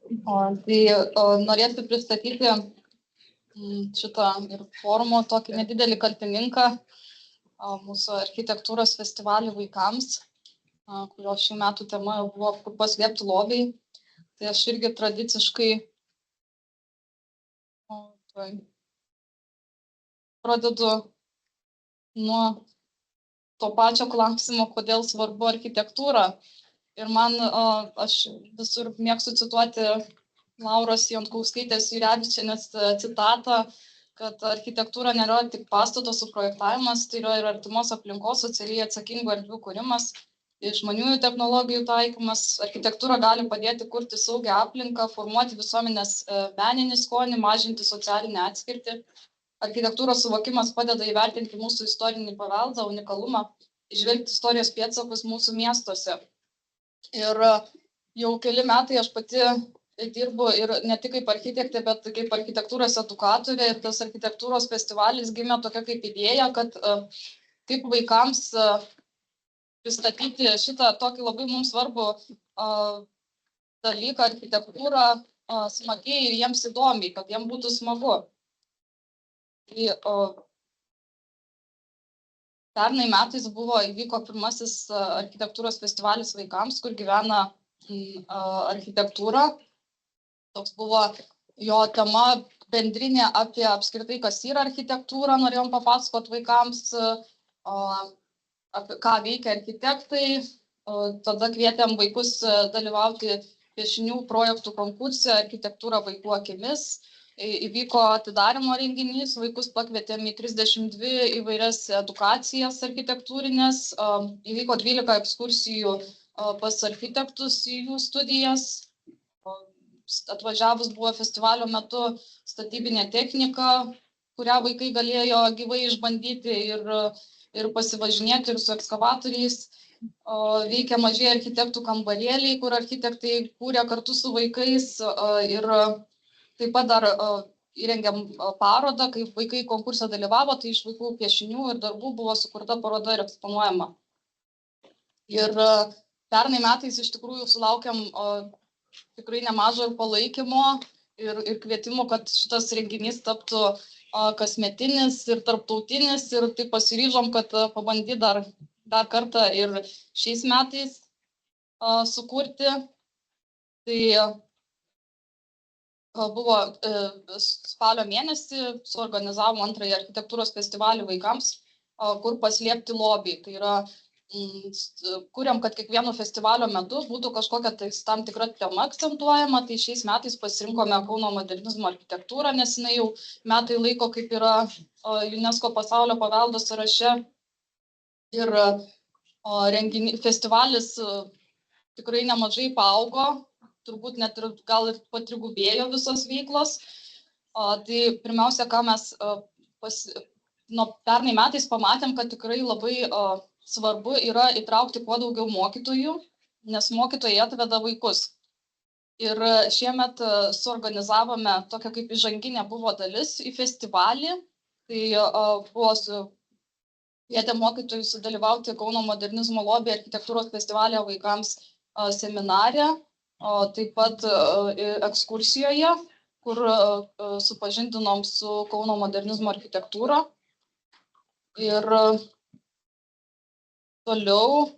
Norėčiau pristatyti šitą ir forumo tokį nedidelį kaltininką, mūsų architektūros festivalį vaikams, kurio šių metų tema buvo kur paslėpti lobiai. Tai aš irgi tradiciškai pradedu nuo to pačio klausimo, kodėl svarbu architektūra. Ir aš visur mėgstu cituoti Lauros Jonkauskaitės Jurevičienės citatą, kad architektūra nėra tik pastato suprojektavimas, tai yra ir artimos aplinkos, socialiai atsakingų erdvių kūrimas, išmaniųjų technologijų taikymas. Architektūra gali padėti kurti saugią aplinką, formuoti visuomenės meninį skonį, mažinti socialinę atskirtį. Architektūros suvokimas padeda įvertinti mūsų istorinį paveldą, unikalumą, įžvelgti istorijos pėdsakus mūsų miestuose. Ir jau keli metai aš pati dirbu ir ne tik kaip architektė, bet kaip architektūros edukatorė. Ir tas architektūros festivalis gimė tokia kaip idėja, kad kaip vaikams pristatyti šitą tokį labai mums svarbų dalyką, architektūrą, smagiai ir jiems įdomiai, kad jiems būtų smagu. Pernai metais įvyko pirmasis architektūros festivalis vaikams, kur gyvena architektūra. Toks buvo jo tema bendrinė apie apskritai, kas yra architektūra. Norėjom papasakoti vaikams, apie ką veikia architektai. Tada kvietėm vaikus dalyvauti piešinių projektų konkurse Architektūra vaikų akimis. Įvyko atidarymo renginys, vaikus pakvietėm į 32 įvairias edukacijas architektūrinės, įvyko 12 ekskursijų pas architektus į jų studijas. Atvažiavus buvo festivalio metu statybinė technika, kurią vaikai galėjo gyvai išbandyti ir pasivažinėti ir su ekskavatoriais. Veikia mažai architektų kambarėliai, kur architektai kūrė kartu su vaikais ir taip pat dar įrengėm parodą, kai vaikai konkurse dalyvavo, tai iš vaikų piešinių ir darbų buvo sukurta paroda ir eksponuojama. Ir pernai metais iš tikrųjų sulaukėm tikrai nemažo ir palaikymo ir kvietimų, kad šitas renginys taptų kasmetinis ir tarptautinis. Ir taip pasiryžom, kad pabandyti dar kartą ir šiais metais sukurti. Tai buvo spalio mėnesį, suorganizavom antrąjį architektūros festivalį vaikams, kur paslėpti lobiai. Tai yra, kuriam, kad kiekvieno festivalio metu būtų kažkokia tam tikra tema akcentuojama. Tai šiais metais pasirinkome Kauno modernizmo architektūrą, nes jinai jau metai laiko kaip yra UNESCO pasaulio paveldo sąraše. Ir festivalis tikrai nemažai paaugo. Turbūt net ir gal ir patrigubėjo visos veiklos. Tai pirmiausia, ką mes pernai metais pamatėm, kad tikrai labai svarbu yra įtraukti kuo daugiau mokytojų, nes mokytojai atveda vaikus. Ir šiemet suorganizavome tokią kaip įžanginė buvo dalis į festivalį. Tai buvo kvietė mokytojus sudalyvauti Kauno modernizmo lobby architektūros festivalio vaikams seminare. Taip pat ekskursijoje, kur supažindinom su Kauno modernizmo architektūra. Ir toliau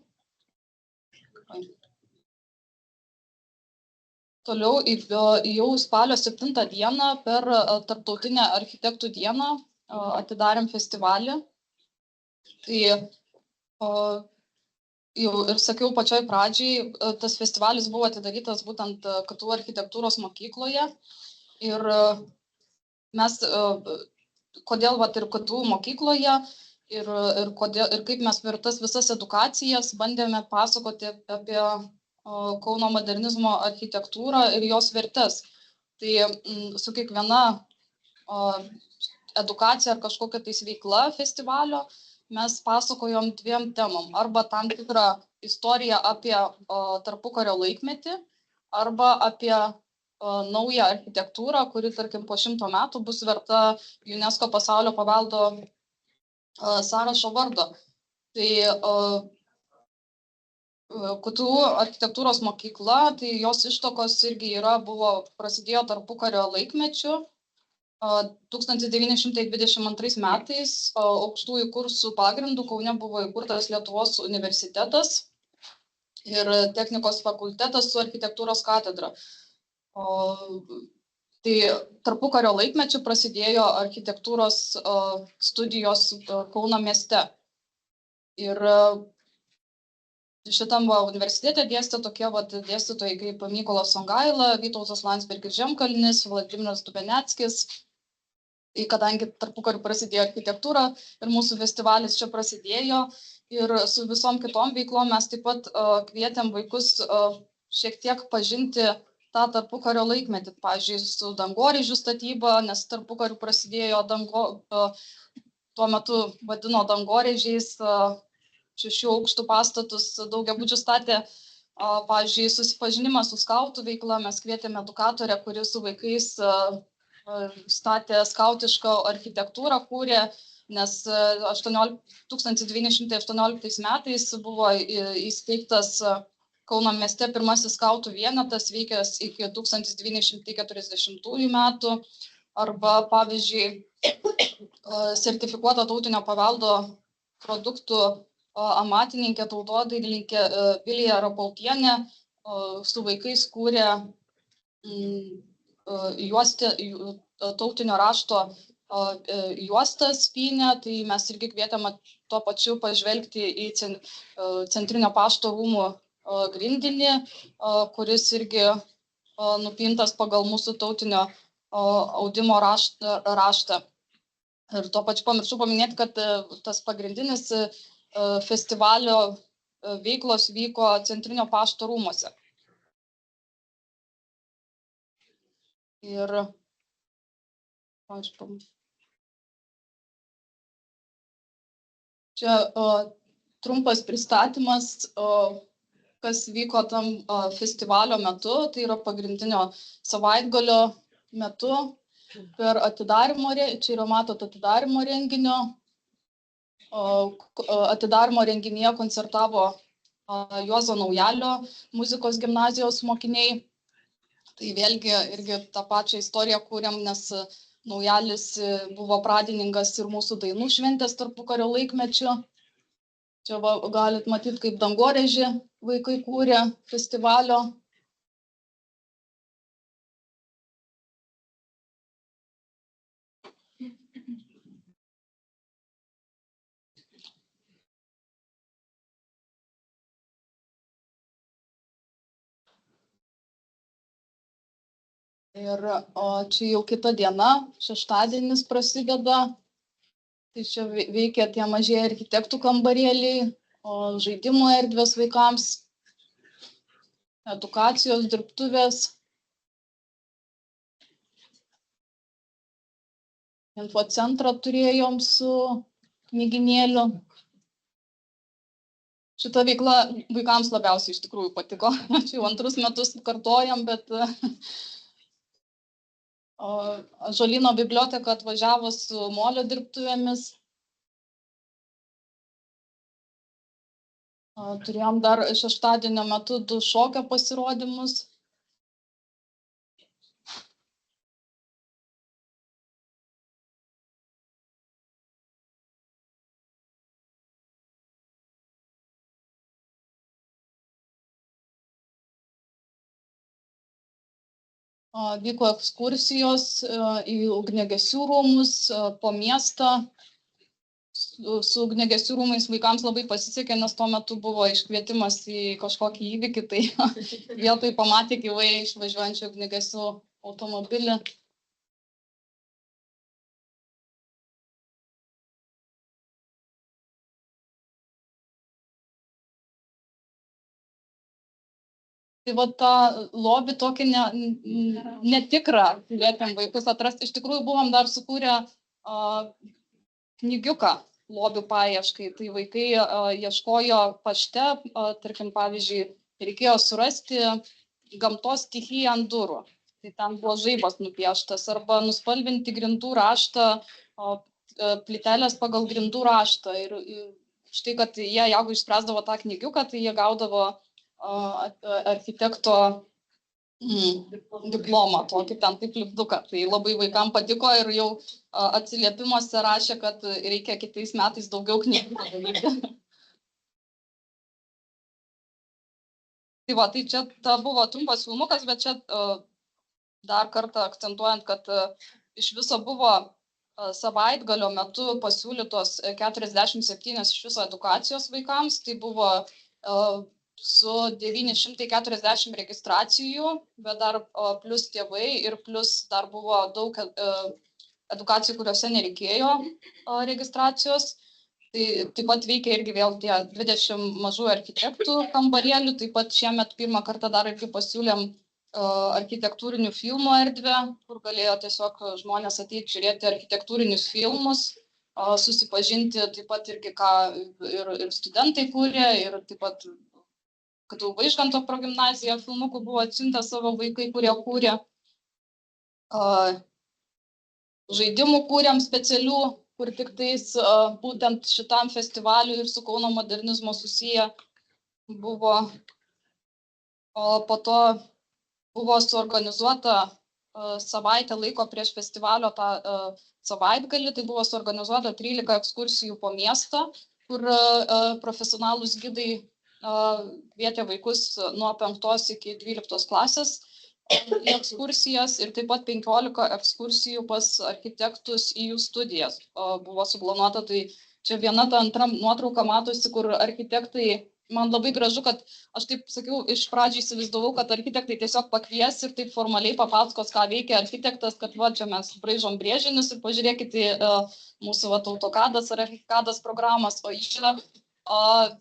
jau spalio 7 dieną per Tarptautinę architektų dieną atidarėm festivalį. Tai jau ir sakiau pačioj pradžiai, tas festivalis buvo atidarytas būtent KTU architektūros mokykloje. Ir mes, kodėl ir KTU mokykloje, ir kaip mes per tas visas edukacijas bandėme pasakoti apie Kauno modernizmo architektūrą ir jos vertes. Tai su kiekviena edukacija ar kažkokia tais veikla festivalio mes pasakojom dviem temom. Arba tam tikrą istoriją apie tarpukario laikmetį, arba apie naują architektūrą, kuri, tarkim, po 100 metų bus verta UNESCO pasaulio paveldo sąrašo vardo. Tai KTU architektūros mokykla, tai jos ištakos irgi prasidėjo tarpukario laikmečiu. 1922 metais aukštųjų kursų pagrindų Kaune buvo įkurtas Lietuvos universitetas ir technikos fakultetas su architektūros katedra. Tai tarpukario laikmečiu prasidėjo architektūros studijos Kauno mieste. Ir šitam universitete dėstė tokie dėstytojai kaip Mykolas Songaila, Vytautas Landsbergis Žemkalnis, Vladimiras Dubeneckis. Kadangi tarpukariu prasidėjo architektūra ir mūsų festivalis čia prasidėjo ir su visom kitom veiklom mes taip pat kvietėm vaikus šiek tiek pažinti tą tarpukario laikmetį. Pavyzdžiui, su dangoraižių statyba, nes tarpukariu prasidėjo tuo metu vadino dangoraižiais 6 aukštų pastatus, daugiabučių statė. Pavyzdžiui, susipažinimą su skautų veikla, mes kvietėme edukatorę, kuri su vaikais statė skautišką architektūrą, kūrė, nes 1918 metais buvo įsteigtas Kauno mieste pirmasis skautų vienetas, veikęs iki 1940 metų. Arba, pavyzdžiui, sertifikuota tautinio paveldo produktų amatininkė, tautodailininkė Vilija Rapautienė su vaikais kūrė tautinio rašto juostas pynę, tai mes irgi kvietėme tuo pačiu pažvelgti į Centrinio pašto rūmų grindinį, kuris irgi nupintas pagal mūsų tautinio audimo raštą. Ir tuo pačiu pamiršau paminėti, kad tas pagrindinis festivalio veiklos vyko Centrinio pašto rūmuose. Ir čia trumpas pristatymas, kas vyko tam festivalio metu, tai yra pagrindinio savaitgalio metu per atidarymo, čia yra matot atidarymo renginio, atidarymo renginyje koncertavo Juozo Naujalio muzikos gimnazijos mokiniai. Tai vėlgi irgi tą pačią istoriją kūrėm, nes Naujalis buvo pradininkas ir mūsų dainų šventės tarpukario laikmečiu. Čia galit matyti, kaip dangoraižį vaikai kūrė festivalio. Ir čia jau kita diena, šeštadienis prasideda. Tai čia veikia tie mažieji architektų kambarėliai, žaidimų erdvės vaikams, edukacijos dirbtuvės. Infocentrą turėjom su knygynėliu. Šita veikla vaikams labiausiai iš tikrųjų patiko. Čia jau antrus metus kartojam, bet Ąžuolyno biblioteka atvažiavo su molio dirbtuvėmis. Turėjom dar šeštadienio metu 2 šokio pasirodymus. Vyko ekskursijos į ugniagesių rūmus, po miestą. Su ugniagesių rūmais vaikams labai pasisekė, nes tuo metu buvo iškvietimas į kažkokį įvykį, tai vietoj pamatė gyvai išvažiuojančių ugniagesių automobilį. Tai va tą lobį tokį netikrą kvietėm vaikus atrasti. Iš tikrųjų buvom dar sukūrę knygiuką lobių paieškai. Tai vaikai ieškojo pašte, tarkim, pavyzdžiui, reikėjo surasti gamtos stichiją ant durų. Tai ten buvo žaibas nupieštas arba nuspalvinti grindų raštą, plytelės pagal grindų raštą. Ir štai, kad jie, jeigu išspręsdavo tą knygiuką, tai jie gaudavo architekto diplomą, tokį ten taip lipduką. Tai labai vaikams patiko ir jau atsiliepimuose rašė, kad reikia kitais metais daugiau knygų padaryti. Tai va, tai čia buvo trumpas filmukas, bet čia dar kartą akcentuojant, kad iš viso buvo savaitgalio metu pasiūlytos 47 iš viso edukacijos vaikams. Tai buvo su 940 registracijų, bet dar plus tėvai ir plus dar buvo daug edukacijų, kuriuose nereikėjo registracijos. Tai taip pat veikia irgi vėl tie 20 mažų architektų kambarėlių. Taip pat šiemet pirmą kartą dar irgi pasiūlėm architektūrinių filmų erdvę, kur galėjo tiesiog žmonės ateiti žiūrėti architektūrinius filmus, susipažinti taip pat irgi, ką ir studentai kūrė, ir taip pat KTU Vaižganto progimnazija filmukų buvo atsiuntę savo vaikai, kurie kūrė. Žaidimų kūrėm specialių, kur tik tais būtent šitam festivaliui ir su Kauno modernizmo susiję buvo. O po to buvo suorganizuota savaitę laiko prieš festivalio tą savaitgalį, tai buvo suorganizuota 13 ekskursijų po miestą, kur profesionalūs gidai kvietė vaikus nuo 5 iki 12 klasės į ekskursijas ir taip pat 15 ekskursijų pas architektus į jų studijas buvo suplanuota. Tai čia viena ta antra nuotrauka matosi, kur architektai, man labai gražu, kad aš taip sakiau, iš pradžių įsivaizdavau, kad architektai tiesiog pakvies ir taip formaliai papasakos, ką veikia architektas, kad va, čia mes braižom brėžinius ir pažiūrėkite mūsų AutoCAD'as ar ArchiCAD'as programas, o jie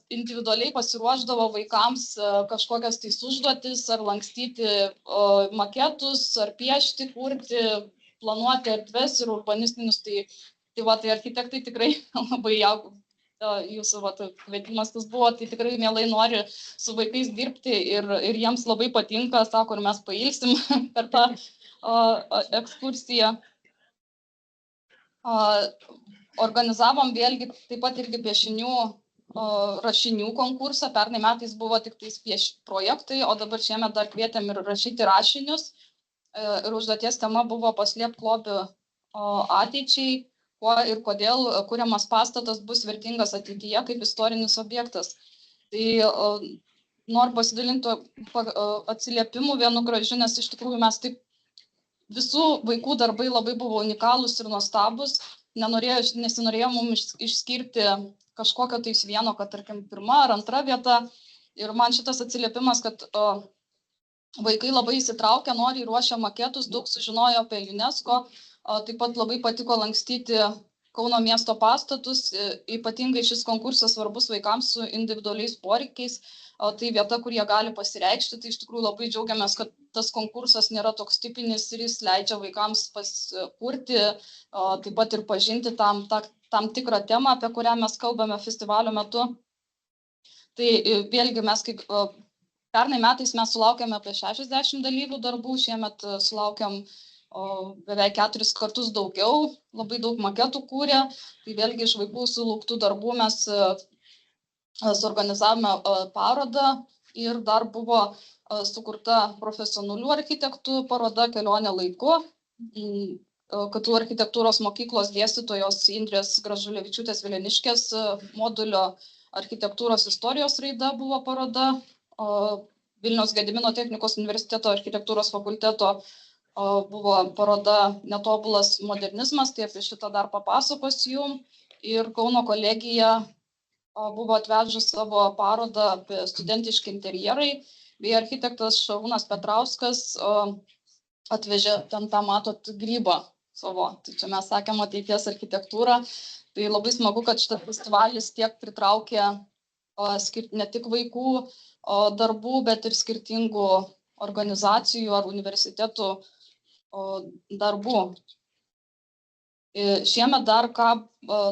individualiai pasiruošdavo vaikams kažkokias tais užduotis, ar lankstyti maketus, ar piešti, kurti, planuoti erdves ir urbanistinius. Tai architektai tikrai labai jūsų kvietimas tas buvo, tai tikrai mielai nori su vaikais dirbti ir jiems labai patinka, sako, ir mes pailsim per tą ekskursiją. Organizavom vėlgi taip pat irgi piešinių rašinių konkursą. Pernai metais buvo tik tais projektai, o dabar šiemet dar kvietėm ir rašyti rašinius. Ir užduoties tema buvo paslėpti lobį ateičiai, kuo ir kodėl kuriamas pastatas bus vertingas ateityje kaip istorinis objektas. Tai noriu pasidalinti atsiliepimų vienu gražiu, nes iš tikrųjų mes taip visų vaikų darbai labai buvo unikalūs ir nuostabus. Nesinorėjo mums išskirti kažkokio tais vieno, kad tarkim pirma ar antra vieta. Ir man šitas atsiliepimas, kad vaikai labai įsitraukia, nori ruošia maketus, daug sužinojo apie UNESCO, taip pat labai patiko lankstyti Kauno miesto pastatus. Ypatingai šis konkursas svarbus vaikams su individualiais poreikiais. Tai vieta, kur jie gali pasireikšti. Tai iš tikrųjų labai džiaugiamės, kad tas konkursas nėra toks tipinis ir jis leidžia vaikams kurti, taip pat ir pažinti tam tikrą temą, apie kurią mes kalbame festivalio metu. Tai vėlgi mes pernai metais mes sulaukėme apie 60 dalyvių darbų, šiemet sulaukėm beveik 4 kartus daugiau, labai daug maketų kūrė. Tai vėlgi iš vaikų sulauktų darbų mes suorganizavome parodą ir dar buvo sukurta profesionalių architektų paroda Kelionė laiku. KTU architektūros mokyklos dėstytojos Indrės Gražulevičiūtės Vileniškės modulio architektūros istorijos raida buvo paroda. Vilniaus Gedimino technikos universiteto architektūros fakulteto buvo paroda Netobulas modernizmas, tai apie šitą dar papasakos jum. Ir Kauno kolegija buvo atvežus savo parodą apie studentiški interjerai, bei architektas Šarūnas Petrauskas atvežė ten tą, matot, grybą savo. Tai čia mes sakėm ateities architektūrą. Tai labai smagu, kad šitas festivalis tiek pritraukė ne tik vaikų darbų, bet ir skirtingų organizacijų ar universitetų darbų. Šiemet dar ką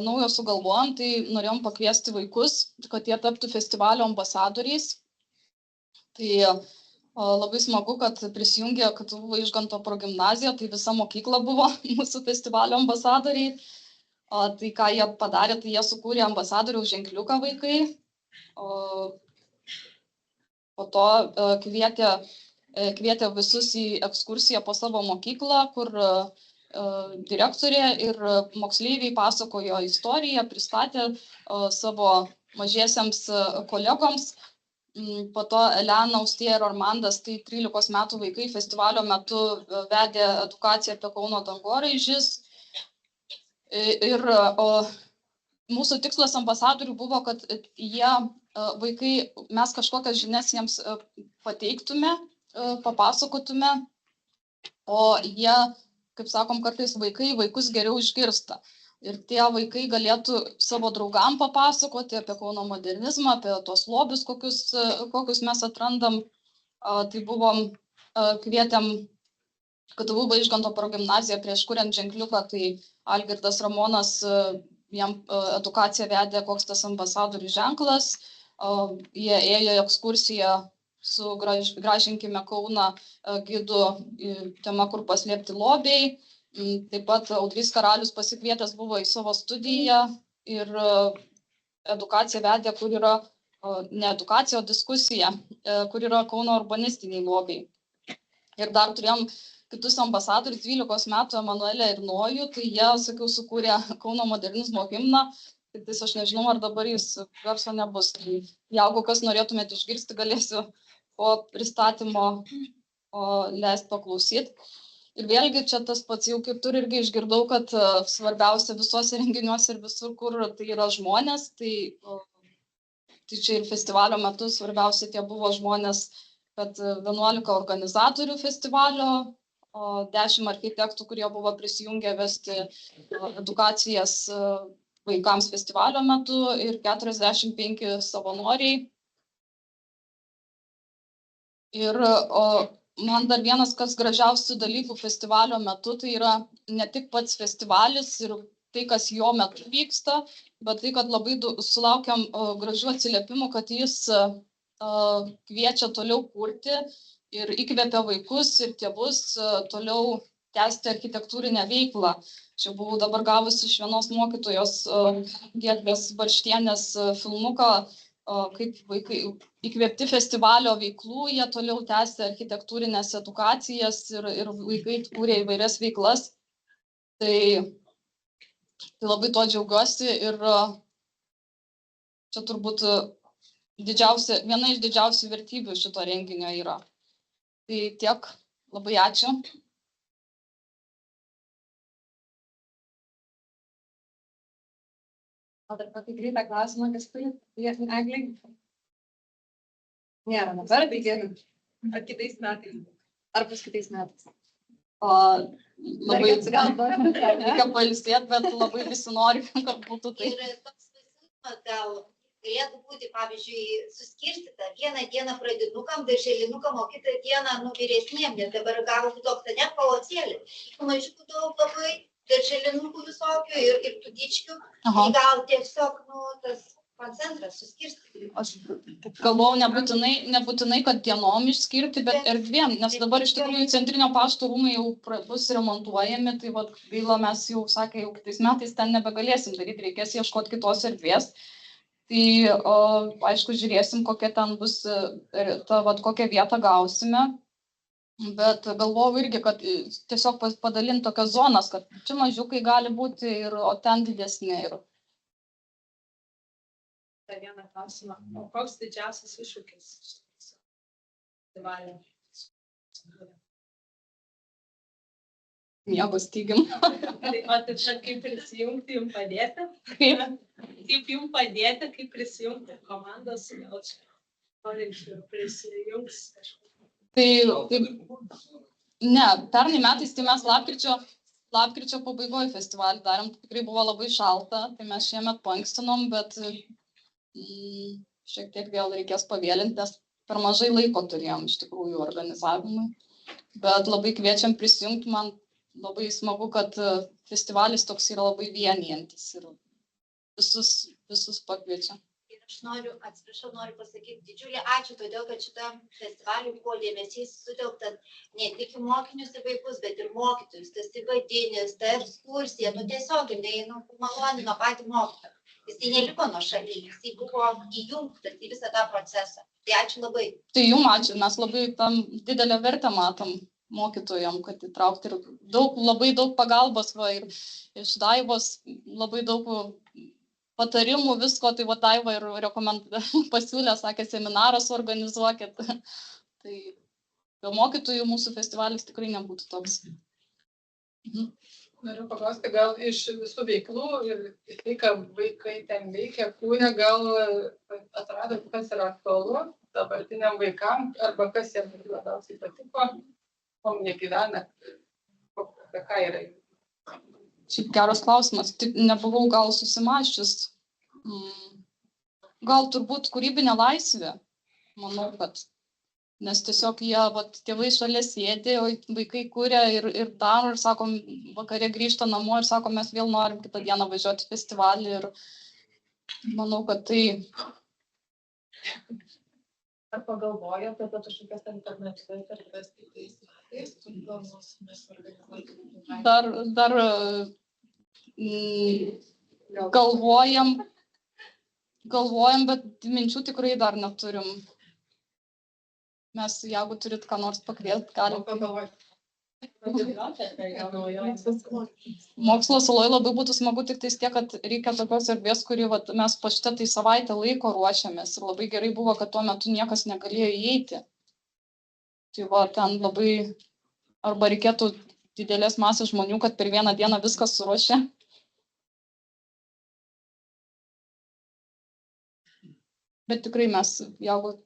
naujo sugalvojom, tai norėjom pakviesti vaikus, kad jie taptų festivalio ambasadoriais. Tai labai smagu, kad prisijungė KTU Vaižganto progimnazija, tai visa mokykla buvo mūsų festivalio ambasadoriai. Tai ką jie padarė, tai jie sukūrė ambasadoriaus ženkliuką vaikai. Po to kvietė visus į ekskursiją po savo mokyklą, kur direktorė ir moksleiviai pasakojo istoriją, pristatė savo mažiesiems kolegoms. Po to Elena, Austėja ir Armandas, tai 13 metų vaikai, festivalio metu vedė edukaciją apie Kauno dangoraižius. Ir mūsų tikslas ambasadorių buvo, kad jie, vaikai, mes kažkokias žinias jiems pateiktume, papasakotume, o jie, kaip sakom, kartais vaikus geriau išgirsta. Ir tie vaikai galėtų savo draugam papasakoti apie Kauno modernizmą, apie tuos lobius, kokius mes atrandam. Tai kvietėm KTU Vaižganto progimnaziją prieš kuriant ženkliuką, tai Algirdas Ramonas jam edukaciją vedė, koks tas ambasadorių ženklas. Jie ėjo į ekskursiją su Gražinkime Kauną gidu tema, kur paslėpti lobiai. Taip pat Audrys Karalius pasikvietęs buvo į savo studiją ir edukaciją vedė, kur yra, ne edukacija, o diskusija, kur yra Kauno urbanistiniai lobiai. Ir dar turėjom kitus ambasadorius, 12 metų Emanuelę ir Nojų, tai jie, sakiau, sukūrė Kauno modernizmo himną, tik tais aš nežinau, ar dabar jis garso nebus. Tai jeigu kas norėtumėte išgirsti, galėsiu po pristatymo leisti paklausyti. Ir vėlgi čia tas pats jau kitur irgi išgirdau, kad svarbiausia visuose renginiuose ir visur, kur tai yra žmonės, tai čia ir festivalio metu svarbiausia tie buvo žmonės, kad 11 organizatorių festivalio, 10 architektų, kurie buvo prisijungę vesti edukacijas vaikams festivalio metu ir 45 savanoriai. Ir man dar vienas, kas gražiausių dalykų festivalio metu, tai yra ne tik pats festivalis ir tai, kas jo metu vyksta, bet tai, kad labai sulaukiam gražių atsiliepimų, kad jis kviečia toliau kurti ir įkvepia vaikus ir tėvus toliau tęsti architektūrinę veiklą. Čia buvau dabar gavusi iš vienos mokytojos Giedrės Barštienės filmuką, kaip vaikai įkvėpti festivalio veiklų, jie toliau tęsia architektūrinės edukacijas ir vaikai kūrė įvairias veiklas. Tai labai to džiaugiuosi ir čia turbūt viena iš didžiausių vertybių šito renginio yra. Tai tiek, labai ačiū. O dar tokį greitą klausimą, kas turi Eglei? Nėra, dabar tai gerai. Ar kitais metais? Ar bus kitais metais? Labai reikia pailsėti, bet labai visi nori, kad būtų tai. Ir toks pasiūlymas gal galėtų būti, pavyzdžiui, suskirstyta vieną dieną pradinukam, darželinukam, o kitą dieną vyresniem, nes dabar gavosi toks net pavocėlį. Mažiukų daug labai, darželinukų visokių ir tų dičkių. Tai gal tiesiog tas koncentras suskirstyti. Aš galvojau nebūtinai, kad dienom išskirti, bet erdvėm, nes dabar iš tikrųjų Centrinio pašto rūmai jau bus remontuojami, tai gaila mes jau sakė, jau kitais metais ten nebegalėsim daryti, reikės ieškoti kitos erdvės. Tai aišku, žiūrėsim, kokia ten bus, kokią vietą gausime. Bet galvojau irgi, kad tiesiog padalinti tokias zonas, kad čia mažiukai gali būti, o ten didesnė. Dar vieną klausimą. O koks didžiausias iššūkis festivalio? Miego stygium. O tai čia kaip prisijungti, jums padėti? Kaip jums padėti, kaip prisijungti komandos, gal čia norinčių prisijungs kažkaip? Tai ne, pernai metais tai mes lapkričio pabaigoje festivalį darėm, tikrai buvo labai šalta, tai mes šiemet paankstinom, bet šiek tiek vėl reikės pavėlinti, nes per mažai laiko turėjom iš tikrųjų organizavimui. Bet labai kviečiam prisijungti, man labai smagu, kad festivalis toks yra labai vienijantis ir visus pakviečia. Ir aš noriu pasakyti didžiulį ačiū, todėl kad šitam festivaliui buvo dėmesys sutelktas ne tik į mokinius ir vaikus, bet ir mokytojus, tas įvadinis, ta ekskursija, tiesiog malonino patį mokytoją. Jisai neliko nuošaly, jisai buvo įjungtas į visą tą procesą. Tai ačiū labai. Tai jum ačiū, mes labai tam didelę vertę matom mokytojam, kad įtraukti ir labai daug pagalbos, va, ir iš Daivos labai daug patarimų, visko, tai va Daiva ir pasiūlė, sakė, seminarą suorganizuokit. Tai be mokytojų mūsų festivalis tikrai nebūtų toks. Noriu paklausti, gal iš visų veiklų ir tai, ką vaikai ten veikia, kūrė, gal atradot, kas yra aktualu dabartiniam vaikam, arba kas jiems labiausiai patiko, kuom jie gyvena, apie ką yra. Šiaip geras klausimas, tik nebuvau gal susimąsčius. Gal turbūt kūrybinė laisvė, manau, kad. Nes tiesiog jie, vat, tėvai šalia sėdi, o vaikai kūrė ir daro, ir sakom, vakare grįžta namo ir sakom, mes vėl norim kitą dieną važiuoti į festivalį ir manau, kad tai... Ar pagalvojate apie kažkokias alternatyvas erdves kitais metais? Planuosimės organizuoti. Dar galvojam, bet minčių tikrai dar neturim. Mes, jeigu turit ką nors pakviesti, galim. Mokslo saloj labai būtų smagu, tik tais tiek, kad reikia tokios erdvės, kuri vat, mes po šitą tai savaitę laiko ruošiamės. Ir labai gerai buvo, kad tuo metu niekas negalėjo įeiti. Tai va, ten labai, arba reikėtų didelės masės žmonių, kad per vieną dieną viskas suruošė. Bet tikrai mes, jeigu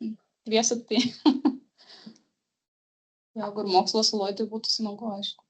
kviesit, tai jeigu ir mokslo saloj, tai būtų smagu, aišku.